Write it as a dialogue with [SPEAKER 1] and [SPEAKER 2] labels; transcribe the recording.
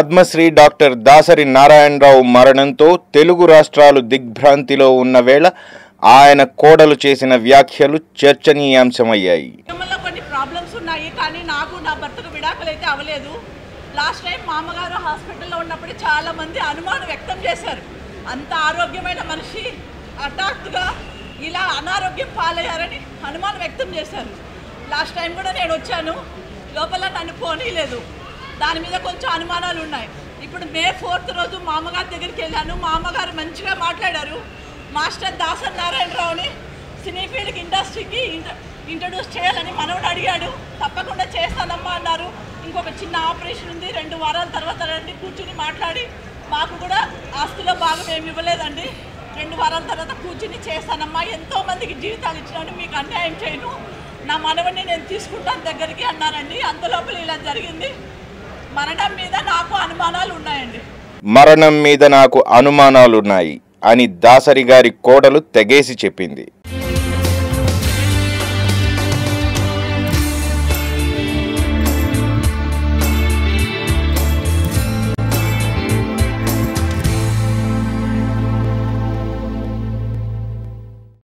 [SPEAKER 1] Padmashri doctor Dasari Narayana Rao మరణంతో తెలుగు రాష్ట్రాలు దిగ్భ్రాంతిలో ఉన్న వేళ ఆయన కోడలు చేసిన వ్యాఖ్యలు చర్చనీయాంశమయ్యాయి.
[SPEAKER 2] కొన్ని ప్రాబ్లమ్స్ ఉన్నాయి, కానీ నాకు నా భర్తకు విడాకులు అయితే అవ్వలేదు. లాస్ట్ టైం మా అమ్మగారు హాస్పిటల్లో ఉన్నప్పుడు చాలా మంది అనుమానం వ్యక్తం చేశారు. అంత ఆరోగ్యమైన మనిషి హఠాత్తుగా ఇలా అనారోగ్యం పాలయ్యారని అనుమానం వ్యక్తం చేశారు. లాస్ట్ టైం కూడా నేను వచ్చాను, లోపల నన్ను పోనీలేదు. దాని మీద కొంచెం అనుమానాలు ఉన్నాయి. ఇప్పుడు మే 4th రోజు మా అమ్మగారి దగ్గరికి వెళ్ళాను. మా అమ్మగారు మంచిగా మాట్లాడారు. మాస్టర్ దాసరి నారాయణరావుని సినీ ఫీల్డ్ ఇండస్ట్రీకి ఇంట్రడ్యూస్ చేయాలని మనవుడు అడిగాడు. తప్పకుండా చేస్తానమ్మా అన్నారు. ఇంకొక చిన్న ఆపరేషన్ ఉంది, 2 వారాల తర్వాత రండి కూర్చుని మాట్లాడి, మాకు కూడా ఆస్తిలో భాగం ఏమి ఇవ్వలేదండి, 2 వారాల తర్వాత కూర్చుని చేస్తానమ్మా, ఎంతోమందికి జీవితాలు ఇచ్చినాను, మీకు అన్యాయం చేయను, నా మనవడిని నేను తీసుకుంటాను దగ్గరికి అన్నారండి. అంతలోపల ఇలా జరిగింది. మరణం మీద నాకు అనుమానాలు ఉన్నాయి అని దాసరి గారి కోడలు తెగేసి చెప్పింది.